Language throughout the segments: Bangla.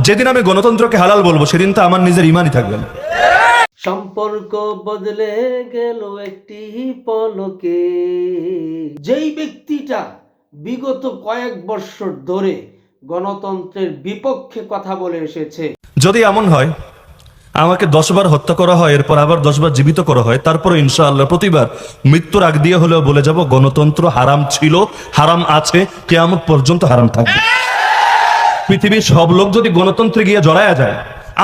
যেদিন আমি গণতন্ত্রকে হালাল বলবো সেদিন তো আমার নিজের ইমানই থাকবে না। সম্পর্ক বদলে গেল একটি পলকে। যেই ব্যক্তিটা বিগত কয়েক বছর ধরে গণতন্ত্রের বিপক্ষে কথা বলে এসেছে, যদি এমন হয় আমাকে 10 বার হত্যা করা হয়, এরপর আবার 10 বার জীবিত করা হয়, তারপরে ইনশাআল্লাহ প্রতিবার মৃত্যুর আগ দিয়ে হলেও বলে যাব গণতন্ত্র হারাম ছিল, হারাম আছে, কিয়ামত পর্যন্ত হারাম থাকবে। পৃথিবীর সব লোক যদি গণতন্ত্রে গিয়ে জড়ায়া যায়,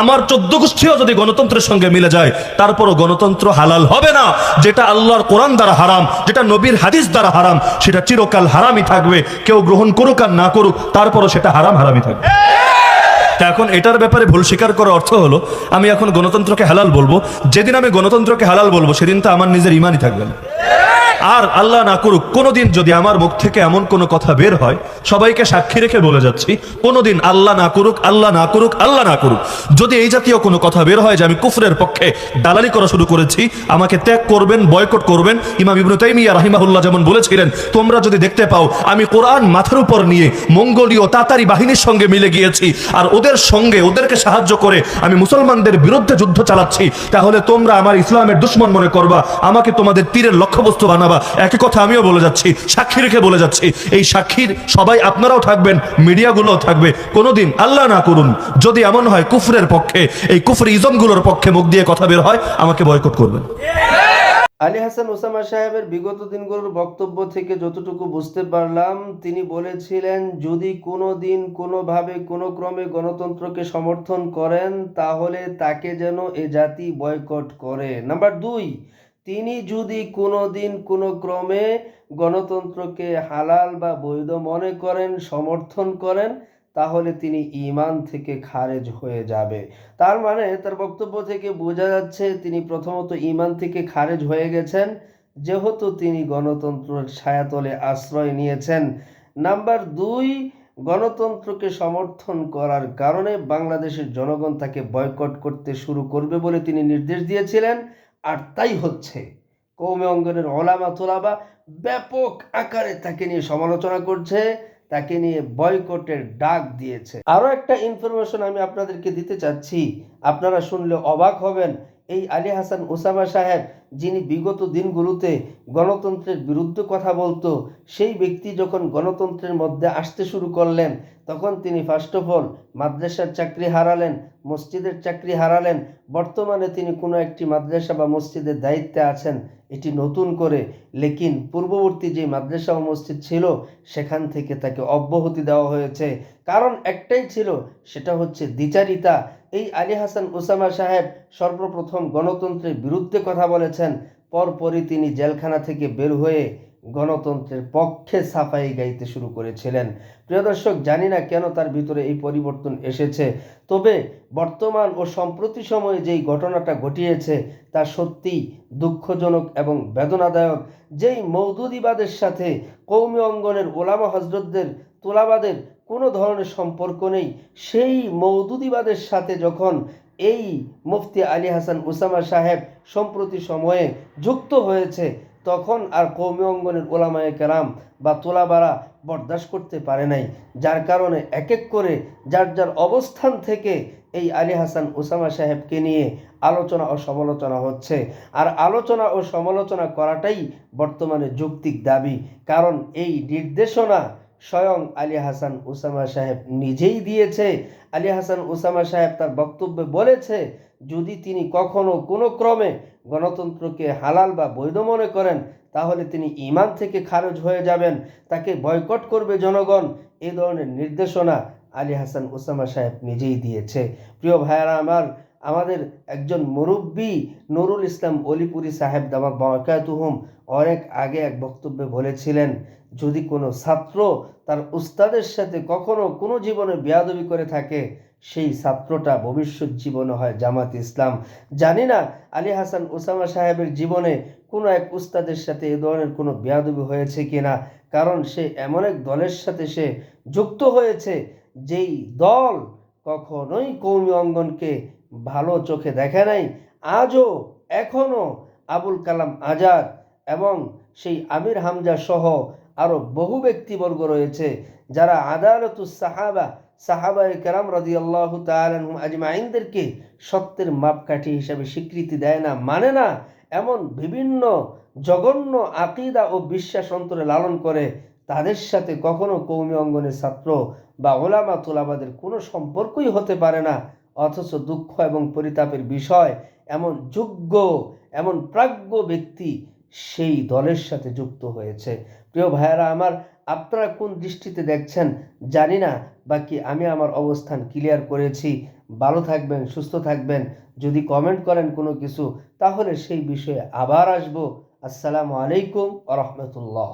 আমার 14 গোষ্ঠীও যদি গণতন্ত্রের সঙ্গে মিলে যায়, তারপরও গণতন্ত্র হালাল হবে না। যেটা আল্লাহর কোরআন দ্বারা হারাম, যেটা নবীর হাদিস দ্বারা হারাম, সেটা চিরকাল হারামই থাকবে। কেউ গ্রহণ করুক আর না করুক, তারপরও সেটা হারামই থাকবে। এখন এটার ব্যাপারে ভুল স্বীকার করার অর্থ হলো আমি এখন গণতন্ত্রকে হালাল বলবো। যেদিন আমি গণতন্ত্রকে হালাল বলবো সেদিন তো আমার নিজের ইমানই থাকবে না। আর আল্লাহ না করুক কোনোদিন যদি আমার মুখ থেকে এমন কোনো কথা বের হয়, সবাইকে সাক্ষী রেখে বলে যাচ্ছি, কোনোদিন আল্লাহ না করুক, আল্লাহ না করুক, আল্লাহ না করুক, যদি এই জাতীয় কোনো কথা বের হয় যে আমি কুফরের পক্ষে দালালি করা শুরু করেছি, আমাকে ত্যাগ করবেন, বয়কট করবেন। ইমাম ইবনে তাইমিয়া রাহিমাহুল্লাহ যেমন বলেছিলেন, তোমরা যদি দেখতে পাও আমি কোরআন মাথার উপর নিয়ে মঙ্গোলীয় তাতারি বাহিনীর সঙ্গে মিলে গিয়েছি আর ওদের সঙ্গে ওদেরকে সাহায্য করে আমি মুসলমানদের বিরুদ্ধে যুদ্ধ চালাচ্ছি, তাহলে তোমরা আমার ইসলামের দুশ্মন মনে করবা, আমাকে তোমাদের তীরের লক্ষ্যবস্তু বানাবা। একই কথা আমিও বলে যাচ্ছি, সাক্ষী রেখে বলে যাচ্ছি। এই সাক্ষীর সবাই আপনারাও থাকবেন, মিডিয়াগুলোও থাকবে। কোনোদিন আল্লাহ না করুন যদি এমন হয় কুফরের পক্ষে, এই কুফরি ইজমগুলোর পক্ষে মুখ দিয়ে কথা বের হয়, আমাকে বয়কট করবেন। আলী হাসান ওসামা সাহেবের বিগত দিনগুলোর বক্তব্য থেকে যতটুকু বুঝতে পারলাম, তিনি বলেছিলেন যদি কোনো দিন কোনোভাবে কোনো ক্রমে গণতন্ত্রকে সমর্থন করেন তাহলে তাকে যেন এ জাতি বয়কট করে। নাম্বার 2, তিনি যদি কোনো দিন কোনো ক্রমে গণতন্ত্রকে হালাল বা বৈধ মনে করেন, সমর্থন করেন, তাহলে তিনি ঈমান থেকে খারেজ হয়ে যাবে। তার মানে তার বক্তব্য থেকে বোঝা যাচ্ছে তিনি প্রথমত ঈমান থেকে খারেজ হয়ে গেছেন, যেহেতু তিনি গণতন্ত্রের ছায়াতলে আশ্রয় নিয়েছেন। নাম্বার 2, গণতন্ত্রকে সমর্থন করার কারণে বাংলাদেশের জনগণ তাকে বয়কট করতে শুরু করবে বলে তিনি নির্দেশ দিয়েছিলেন, আর তাই হচ্ছে। কওমি অঙ্গনের ওলামা তোলাবা ব্যাপক আকারে তাকে নিয়ে সমালোচনা করছে, তাকে নিয়ে বয়কটের ডাক দিয়েছে। আরও একটা ইনফরমেশন আমি আপনাদেরকে দিতে চাচ্ছি, আপনারা শুনলে অবাক হবেন। এই আলী হাসান ওসামা সাহেব, যিনি বিগত দিনগুলোতে গণতন্ত্রের বিরুদ্ধে কথা বলতো, সেই ব্যক্তি যখন গণতন্ত্রের মধ্যে আসতে শুরু করলেন, তখন তিনি ফার্স্ট অফ অল মাদ্রাসার চাকরি হারালেন, মসজিদের চাকরি হারালেন। বর্তমানে তিনি কোনো একটি মাদ্রাসা বা মসজিদের দায়িত্বে আছেন, এটি নতুন করে। লেকিন পূর্ববর্তী যে মাদ্রাসা ও মসজিদ ছিল সেখান থেকে তাকে অব্যাহতি দেওয়া হয়েছে। কারণ একটাই ছিল, সেটা হচ্ছে দ্বিচারিতা। এই আলী হাসান ওসামা সাহেব সর্বপ্রথম গণতন্ত্রের বিরুদ্ধে কথা বলেছেন, পরপরই তিনি জেলখানা থেকে বের হয়ে গণতন্ত্রের পক্ষে সাফাই গাইতে শুরু করেছিলেন। প্রিয় দর্শক, জানি না কেন তার ভিতরে এই পরিবর্তন এসেছে, তবে বর্তমান ও সম্প্রতি সময়ে যেই ঘটনাটা ঘটিয়েছে তা সত্যিই দুঃখজনক এবং বেদনাদায়ক। যেই মওদুদিবাদের সাথে কওমি অঙ্গনের ওলামা হজরতদের, তোলাবাদের কোনো ধরনের সম্পর্ক নেই, সেই মওদুদিবাদের সাথে যখন এই মুফতি আলী হাসান ওসামা সাহেব সম্প্রতি সময়ে যুক্ত হয়েছে, তখন আর কওমি অঙ্গনের ওলামায়ে কেরাম বা তোলাবারা বরদাস্ত করতে পারে নাই, যার কারণে এক এক করে যার যার অবস্থান থেকে এই আলী হাসান ওসামা সাহেবকে নিয়ে আলোচনা ও সমালোচনা হচ্ছে। আর আলোচনা ও সমালোচনা করাটাই বর্তমানে যৌক্তিক দাবি, কারণ এই নির্দেশনা স্বয়ং আলী হাসান ওসামা সাহেব নিজেই দিয়েছে। আলী হাসান ওসামা সাহেব তার বক্তব্যে বলেছে, যদি তিনি কখনো কোনো ক্রমে গণতন্ত্রকে হালাল বা বৈধ মনে করেন, তাহলে তিনি ঈমান থেকে খারজ হয়ে যাবেন, তাকে বয়কট করবে জনগণ। এই ধরনের নির্দেশনা আলী হাসান ওসামা সাহেব নিজেই দিয়েছে। প্রিয় ভাইয়ারা আমার, আমাদের একজন মুরব্বী নুরুল ইসলাম অলিপুরি সাহেব দামাত বারাকাতুহুম অনেক আগে এক বক্তব্যে বলেছিলেন, যদি কোনো ছাত্র তার উস্তাদের সাথে কখনো কোনো জীবনে বেয়াদবি করে থাকে, সেই ছাত্রটা ভবিষ্যৎ জীবনে হয় জামাত ইসলাম। জানি না আলী হাসান ওসামা সাহেবের জীবনে কোনো এক উস্তাদের সাথে এ ধরনের কোনো বেয়াদবি হয়েছে কিনা, কারণ সে এমন এক দলের সাথে সে যুক্ত হয়েছে, যেই দল কখনোই কওমি অঙ্গনকে ভালো চোখে দেখে নাই। আজও এখনও আবুল কালাম আজাদ এবং সেই আমির হামজা সহ আরও বহু ব্যক্তিবর্গ রয়েছে যারা আদালতুস সাহাবা সাহাবায়ে কেরাম রাদিয়াল্লাহু তাআলা আনহুম আজমাইনদেরকে সত্যের মাপকাঠি হিসাবে স্বীকৃতি দেয় না, মানে না, এমন বিভিন্ন জঘন্য আকীদা ও বিশ্বাস অন্তরে লালন করে, তাদের সাথে কখনো কওমি অঙ্গনের ছাত্র বা ওলামা তোলাবাদের কোনো সম্পর্কই হতে পারে না। অথচ দুঃখ এবং পরিতাপের বিষয়, এমন যোগ্য, এমন প্রাজ্ঞ ব্যক্তি সেই দলের সাথে যুক্ত হয়েছে। প্রিয় ভাইয়েরা আমার, আপনারা কোন দৃষ্টিতে দেখছেন জানি না, বাকি আমি আমার অবস্থান ক্লিয়ার করেছি। ভালো থাকবেন, সুস্থ থাকবেন। যদি কমেন্ট করেন কোনো কিছু, তাহলে সেই বিষয়ে আবার আসবো। আসসালামু আলাইকুম ওয়া রাহমাতুল্লাহ।